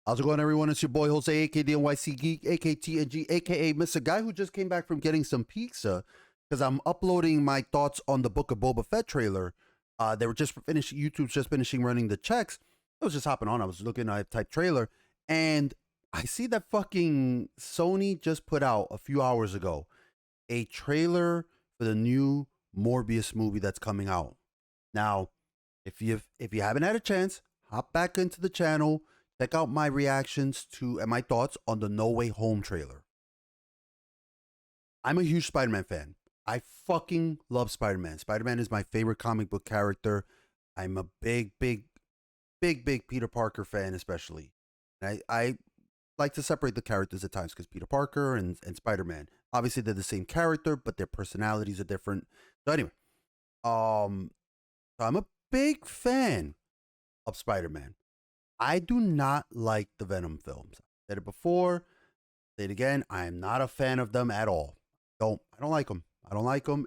How's it going, everyone? It's your boy Jose, aka TheNYCGeek, aka TNG, aka Mr. Guy who just came back from getting some pizza because I'm uploading my thoughts on the Book of Boba Fett trailer. They were just finished. YouTube's just finishing running the checks. I was just hopping on. I was looking. I typed trailer, and I see that fucking Sony just put out a few hours ago a trailer for the new Morbius movie that's coming out. Now, if you haven't had a chance, hop back into the channel. Check out my reactions to and my thoughts on the No Way Home trailer. I'm a huge Spider-Man fan. I fucking love Spider-Man. Spider-Man is my favorite comic book character. I'm a big Peter Parker fan, especially. And I like to separate the characters at times because Peter Parker and Spider-Man, obviously they're the same character, but their personalities are different. So anyway, so I'm a big fan of Spider-Man. I do not like the Venom films. I said it before, say it again. I am not a fan of them at all. I don't like them. I don't like them.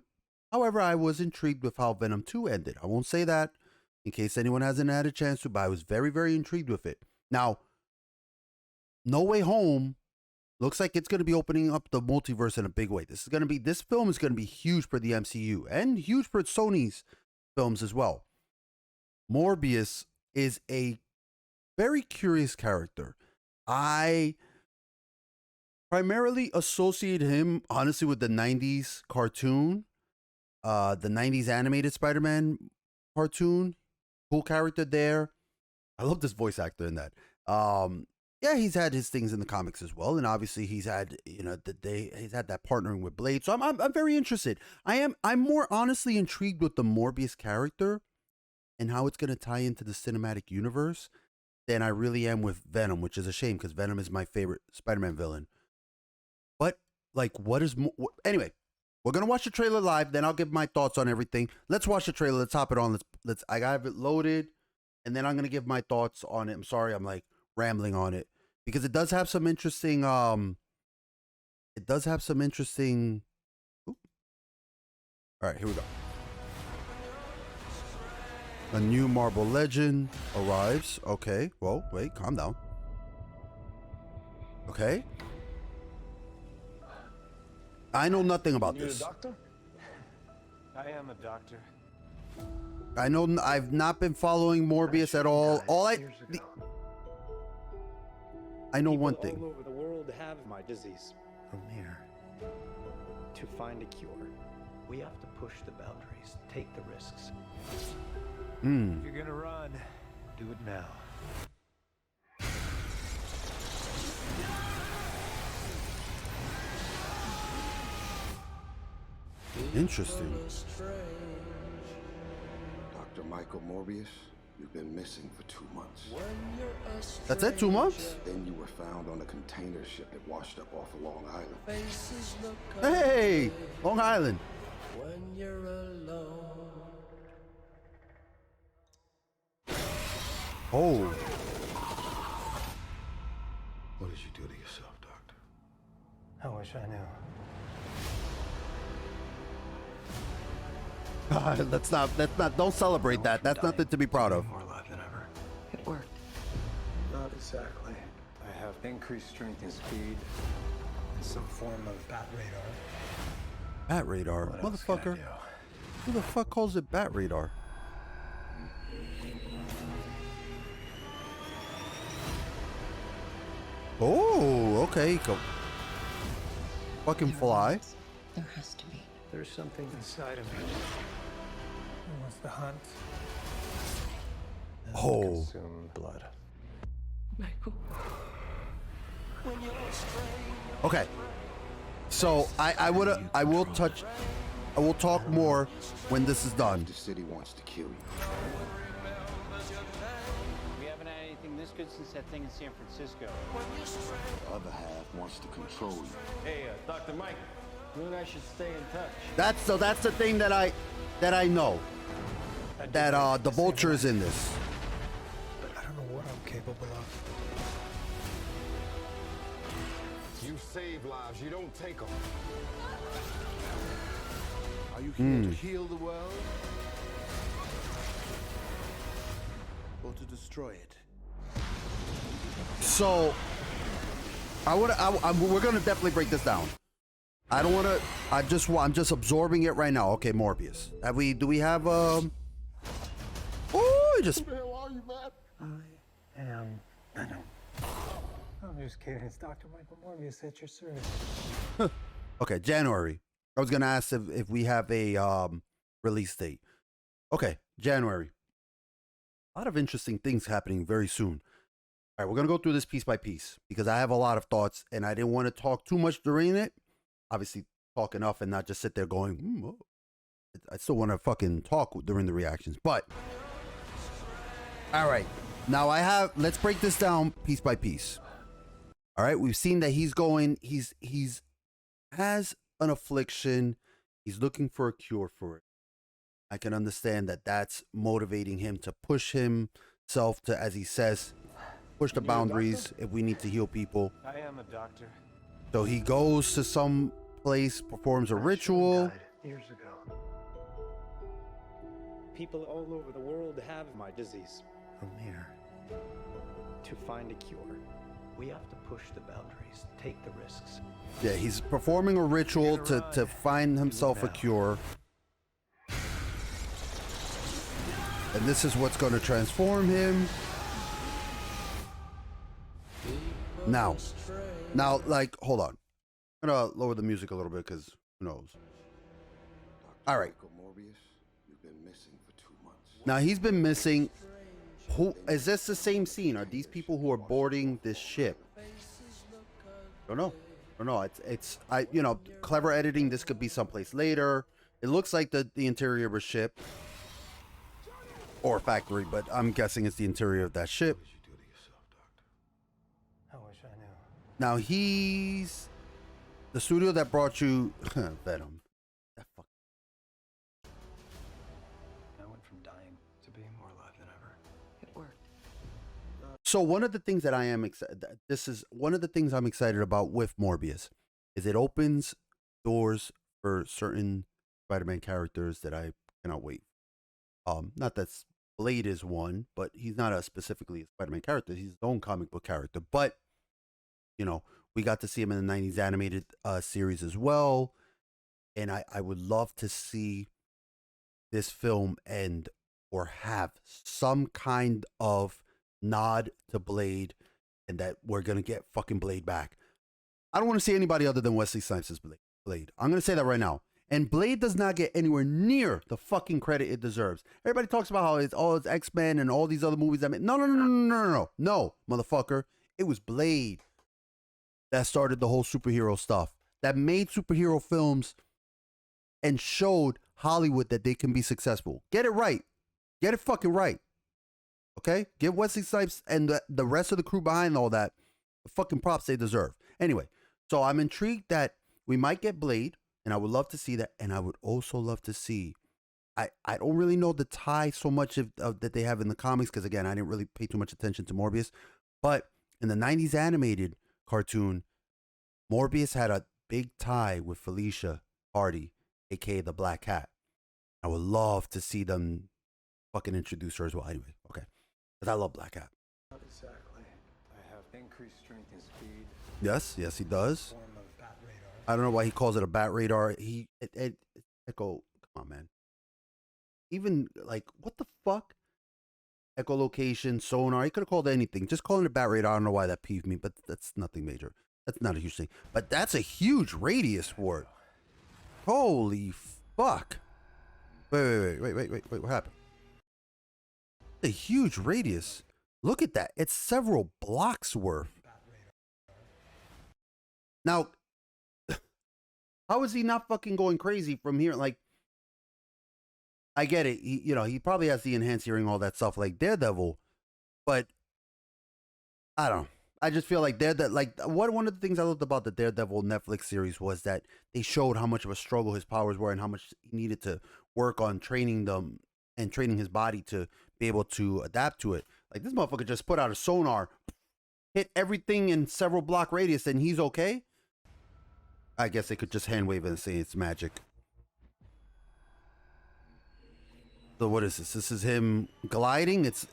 However, I was intrigued with how Venom 2 ended. I won't say that in case anyone hasn't had a chance to, but I was very intrigued with it. Now, No Way Home looks like it's going to be opening up the multiverse in a big way. This film is going to be huge for the MCU and huge for Sony's films as well. Morbius is a very curious character. I primarily associate him, honestly, with the 90s cartoon, the 90s animated Spider-Man cartoon. Cool character there. I love this voice actor in that. Yeah, he's had his things in the comics as well, and obviously he's had, he's had that partnering with Blade. So I'm very interested. I'm more honestly intrigued with the Morbius character and how it's going to tie into the cinematic universe than I really am with Venom, which is a shame because Venom is my favorite Spider-Man villain. But like, what is anyway? We're gonna watch the trailer live, then I'll give my thoughts on everything. Let's watch the trailer. Let's hop it on. Let's. I have it loaded, and then I'm gonna give my thoughts on it. I'm sorry, I'm like rambling on it because it does have some interesting. It does have some interesting. Ooh. All right, here we go. A new Marvel legend arrives. Okay. Whoa, wait, calm down. Okay. I know nothing about this. You a doctor? I am a doctor. I know I've not been following Morbius at all. I know one thing. All over the world have my disease. I'm here to find a cure. We have to push the boundaries, take the risks. If you're gonna run, do it now. Interesting. Dr. Michael Morbius, you've been missing for 2 months. That's it, 2 months? Then you were found on a container ship that washed up off of Long Island. Hey, Long Island. When you're alone. Oh. What did you do to yourself, Doctor? I wish I knew. Let's not, don't celebrate that. That's nothing to be proud of. More alive than ever. It worked. Not exactly. I have increased strength and speed, and some form of bat radar. Bat radar? What else can I Motherfucker. do? Who the fuck calls it bat radar? Oh, okay. Go. Fucking fly. There has to be. There's something inside of me. It wants to hunt. And Oh. consume blood. Michael. Okay. So I will talk more when this is done. The city wants to kill you. We haven't had anything this good since that thing in San Francisco. The other half wants to control you. Hey, Dr. Mike, you and I should stay in touch. That's the thing that I know. That the Vulture is in this. But I don't know what I'm capable of. You save lives, you don't take them. Are you here to heal the world? Or to destroy it? So we're gonna definitely break this down. I don't want to. I'm just absorbing it right now. Okay, Morbius. Do we have Oh, just. Who the hell are you, man? I am Venom. I'm just kidding. It's Dr. Michael Morbius at your service. Okay, January. I was gonna ask if we have a release date. Okay, January. A lot of interesting things happening very soon. All right, we're gonna go through this piece by piece because I have a lot of thoughts and I didn't want to talk too much during it. Obviously, talk enough and not just sit there going, oh. I still want to fucking talk during the reactions. But, all right. Now let's break this down piece by piece. All right. We've seen that he's has an affliction. He's looking for a cure for it. I can understand that that's motivating him to push himself to, as he says, push the boundaries if we need to heal people. I am a doctor. So he goes to some place, performs a ritual. Years ago. People all over the world have my disease. Amir. To find a cure, we have to push the boundaries, take the risks. Yeah, he's performing a ritual to find himself a cure. And this is what's going to transform him. Now, like, hold on. I'm going to lower the music a little bit because who knows. All right. Morbius, you've been missing for 2 months. Now, he's been missing. Who is this the same scene? Are these people who are boarding this ship? Don't know. Clever editing. This could be someplace later. It looks like the interior of a ship or factory, but I'm guessing it's the interior of that ship. What did you do to yourself, Doctor? I wish I knew. Now he's the studio that brought you Venom. That fuck. I went from dying to being more alive than ever. It worked. So one of the things that I am excited, one of the things I'm excited about with Morbius is it opens doors for certain Spider-Man characters that I cannot wait. Not that Blade is one, but he's not specifically a Spider-Man character. He's his own comic book character. But, we got to see him in the 90s animated series as well. And I would love to see this film end or have some kind of nod to Blade and that we're going to get fucking Blade back. I don't want to see anybody other than Wesley Snipes as Blade. I'm going to say that right now. And Blade does not get anywhere near the fucking credit it deserves. Everybody talks about how it's X-Men and all these other movies. No, motherfucker. It was Blade that started the whole superhero stuff, that made superhero films and showed Hollywood that they can be successful. Get it right. Get it fucking right. Okay? Give Wesley Snipes and the rest of the crew behind all that the fucking props they deserve. Anyway, so I'm intrigued that we might get Blade. And I would love to see that. And I would also love to see, I don't really know the tie so much that they have in the comics. Because again, I didn't really pay too much attention to Morbius. But in the 90s animated cartoon, Morbius had a big tie with Felicia Hardy, a.k.a. the Black Cat. I would love to see them fucking introduce her as well. Anyway, okay. Because I love Black Cat. Not exactly. I have increased strength and speed. Yes, he does. Form of bat radar. I don't know why he calls it a bat radar. Echo, come on, man. Even like, what the fuck? Echolocation, sonar. He could have called it anything. Just calling it bat radar. I don't know why that peeved me, but that's nothing major. That's not a huge thing. But that's a huge radius for it. Holy fuck! Wait! What happened? A huge radius. Look at that. It's several blocks worth. Now, how is he not fucking going crazy from here? Like, I get it. He probably has the enhanced hearing, all that stuff like Daredevil, but I don't know. I just feel like one of the things I loved about the Daredevil Netflix series was that they showed how much of a struggle his powers were and how much he needed to work on training them and training his body to be able to adapt to it. Like, this motherfucker just put out a sonar, hit everything in several block radius, and he's okay. I guess they could just hand wave it and say it's magic. So what is this? This is him gliding. It's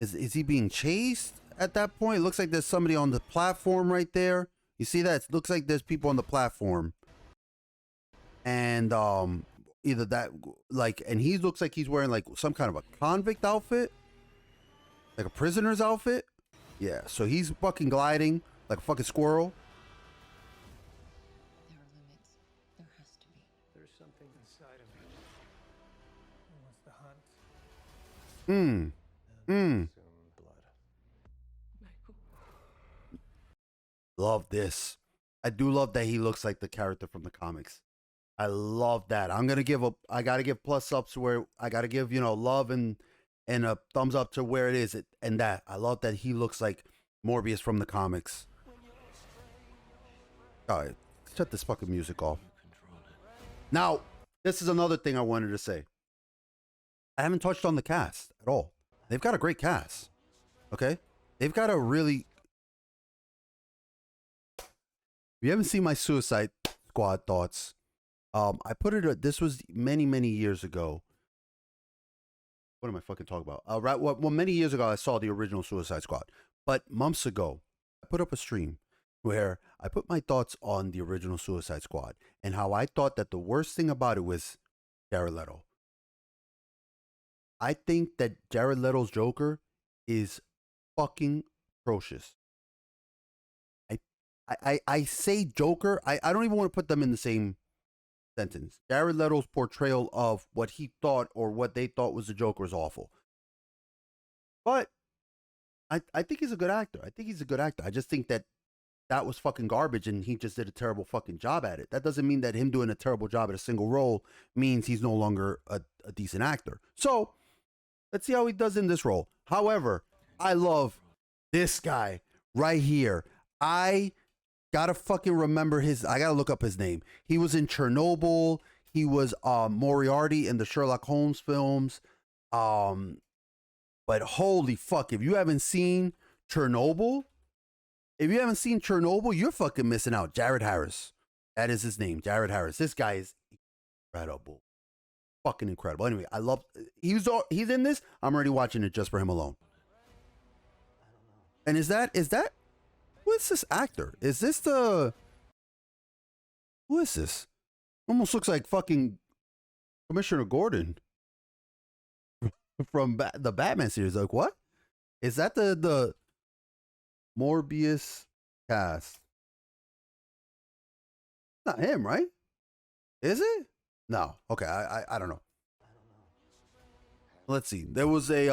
Is he being chased at that point? It looks like there's somebody on the platform right there. You see that? It looks like there's people on the platform. And either that, like, and he looks like he's wearing like some kind of a convict outfit, like a prisoner's outfit. Yeah, so he's fucking gliding like a fucking squirrel. There are limits. There has to be. There's something inside of me. He wants to hunt. Some Blood. Michael. Love this. I do love that he looks like the character from the comics. I love that. I gotta give plus ups where I gotta give, love and a thumbs up to where it is. And that I love that he looks like Morbius from the comics. All right, shut this fucking music off. Now, this is another thing I wanted to say. I haven't touched on the cast at all. They've got a great cast. Okay? They've got a really... If you haven't seen my Suicide Squad thoughts, I put it... This was many, many years ago. What am I fucking talking about? Well, many years ago, I saw the original Suicide Squad. But months ago, I put up a stream where I put my thoughts on the original Suicide Squad and how I thought that the worst thing about it was Jared Leto. I think that Jared Leto's Joker is fucking atrocious. I say Joker, I don't even want to put them in the same sentence. Jared Leto's portrayal of what he thought or what they thought was the Joker is awful. But I think he's a good actor. I just think that was fucking garbage and he just did a terrible fucking job at it. That doesn't mean that him doing a terrible job at a single role means he's no longer a decent actor. So, let's see how he does in this role. However, I love this guy right here. I gotta fucking remember I gotta look up his name. He was in Chernobyl. He was Moriarty in the Sherlock Holmes films. But holy fuck, if you haven't seen Chernobyl, you're fucking missing out. Jared Harris. That is his name, Jared Harris. This guy is incredible. Fucking incredible. Anyway, I love... He's in this. I'm already watching it just for him alone. And is that... Who is this actor? Is this the... Who is this? Almost looks like fucking Commissioner Gordon from the Batman series. Like, what? Is that the Morbius cast? Not him, right? Is it? No. Okay, I don't know. Let's see. There was a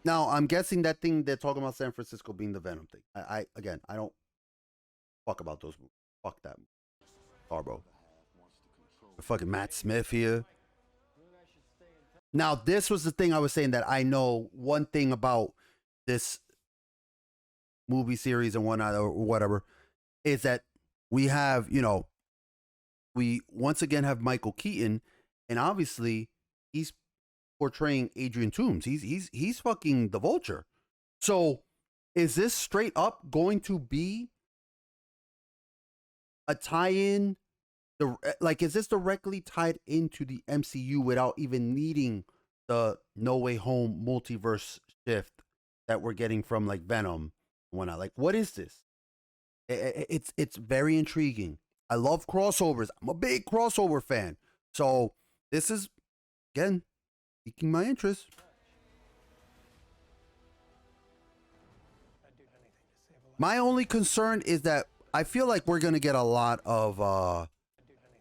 Now, I'm guessing that thing they're talking about San Francisco being the Venom thing. I don't fuck about those movies. Fuck that. Carbo. Fucking Matt Smith here. Now, this was the thing I was saying that I know one thing about this movie series and whatnot or whatever is that we have, we once again have Michael Keaton, and obviously he's portraying Adrian Toomes. He's fucking the Vulture. So is this straight up going to be a tie-in? Is this directly tied into the MCU without even needing the No Way Home multiverse shift that we're getting from like Venom and whatnot? Like, what is this? It's very intriguing. I love crossovers. I'm a big crossover fan. So this is, again, piquing my interest. My only concern is that I feel like we're going to get a lot of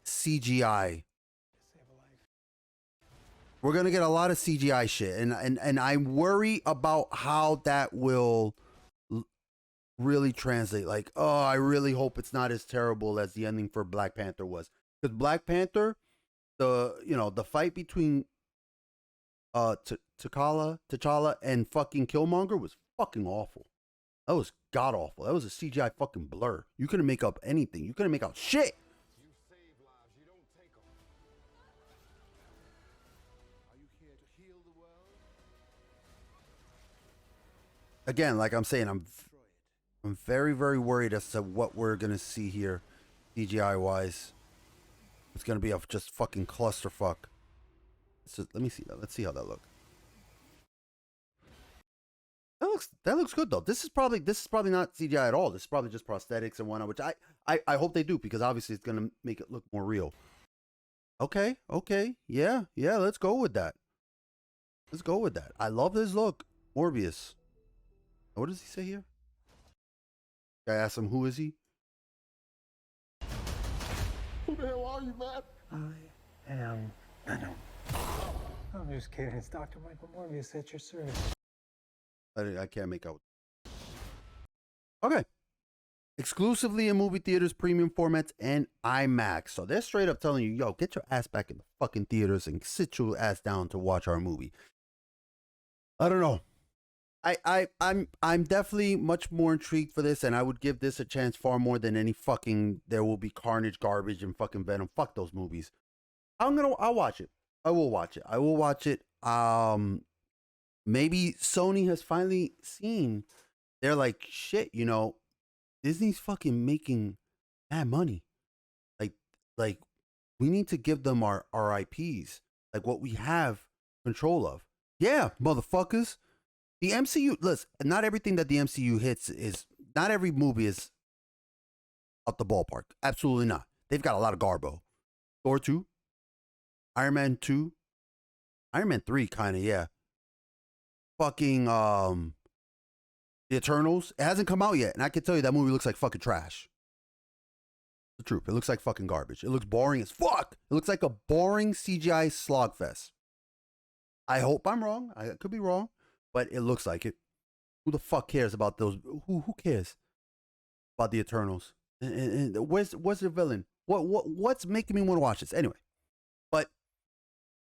CGI. We're going to get a lot of CGI shit. And I worry about how that will really translate. Like, oh, I really hope it's not as terrible as the ending for Black Panther was. Because Black Panther, the fight between T'Challa and fucking Killmonger was fucking awful. That was god awful. That was a CGI fucking blur. You couldn't make up anything. You couldn't make out shit. You save lives, you don't take them. Are you here to heal the world? Again, like I'm saying, I'm very, very worried as to what we're gonna see here, CGI wise. It's gonna be a just fucking clusterfuck. So let me see that. Let's see how that looks. That looks good though. This is probably not CGI at all. This is probably just prosthetics and whatnot, which I hope they do, because obviously it's gonna make it look more real. Okay, yeah, let's go with that. I love this look. Morbius. What does he say here? I asked him, who is he? Who the hell are you, man? I am Venom. I'm just kidding. It's Dr. Michael Morbius at your service. I can't make out. Okay. Exclusively in movie theaters, premium formats, and IMAX. So they're straight up telling you, yo, get your ass back in the fucking theaters and sit your ass down to watch our movie. I don't know. I'm definitely much more intrigued for this, and I would give this a chance far more than any fucking There Will Be Carnage garbage and fucking Venom. Fuck those movies. I'll watch it. I will watch it. Maybe Sony has finally seen. They're like, shit, you know, Disney's fucking making mad money. Like we need to give them our IPs, like what we have control of. Yeah, motherfuckers. The MCU, listen, not everything that the MCU hits is, not every movie is out the ballpark. Absolutely not. They've got a lot of garbo. Thor 2, Iron Man 2, Iron Man 3, kind of, yeah. Fucking, The Eternals. It hasn't come out yet, and I can tell you that movie looks like fucking trash. The truth. It looks like fucking garbage. It looks boring as fuck. It looks like a boring CGI slogfest. I hope I'm wrong. I could be wrong, but it looks like it. Who the fuck cares about those? Who cares about the Eternals? And where's the villain? What's making me want to watch this anyway? But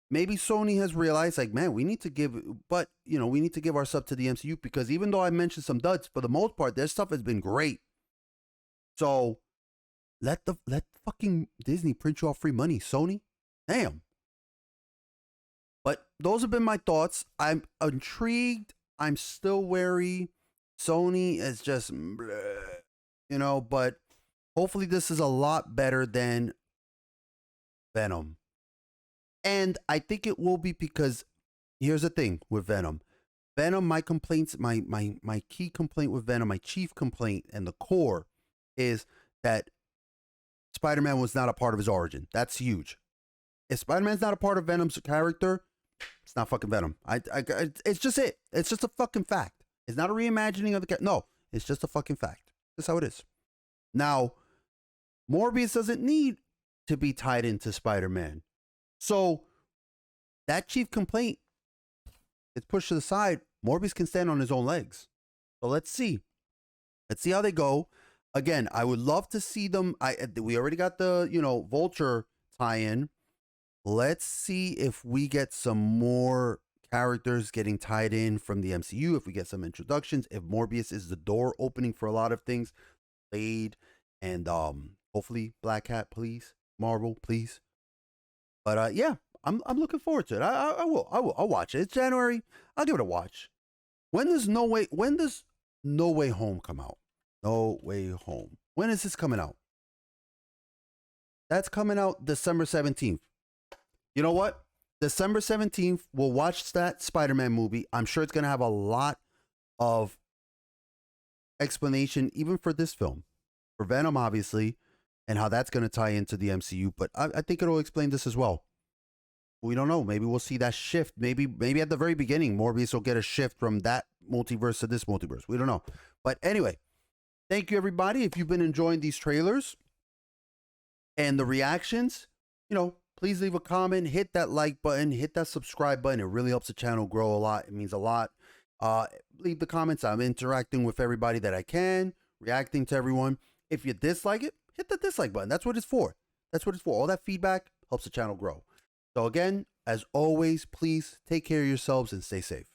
maybe Sony has realized, like, man, we need to give our sub to the MCU, because even though I mentioned some duds, for the most part, their stuff has been great. So let fucking Disney print you off free money, Sony. Damn. But those have been my thoughts. I'm intrigued. I'm still wary. Sony is just, but hopefully this is a lot better than Venom. And I think it will be, because here's the thing with Venom. My complaints, my key complaint with Venom, my chief complaint and the core is that Spider-Man was not a part of his origin. That's huge. If Spider-Man's not a part of Venom's character, it's not fucking Venom. It's just it. It's just a fucking fact. It's not a reimagining of the character. No, it's just a fucking fact. That's how it is. Now, Morbius doesn't need to be tied into Spider-Man. So that chief complaint is pushed to the side. Morbius can stand on his own legs. So let's see. Let's see how they go. Again, I would love to see them. We already got the, Vulture tie-in. Let's see if we get some more characters getting tied in from the MCU, if we get some introductions, if Morbius is the door opening for a lot of things. Blade and hopefully Black Cat, please. Marvel, please. But yeah, I'm looking forward to it. I'll watch it. It's January. I'll give it a watch. When does No Way Home come out? No Way Home. When is this coming out? That's coming out December 17th. You know what? December 17th, we'll watch that Spider-Man movie. I'm sure it's going to have a lot of explanation, even for this film. For Venom, obviously, and how that's going to tie into the MCU. But I think it'll explain this as well. We don't know. Maybe we'll see that shift. Maybe at the very beginning, Morbius will get a shift from that multiverse to this multiverse. We don't know. But anyway, thank you, everybody. If you've been enjoying these trailers and the reactions, please leave a comment, hit that like button, hit that subscribe button. It really helps the channel grow a lot. It means a lot. Leave the comments. I'm interacting with everybody that I can, reacting to everyone. If you dislike it, hit the dislike button. That's what it's for. All that feedback helps the channel grow. So again, as always, please take care of yourselves and stay safe.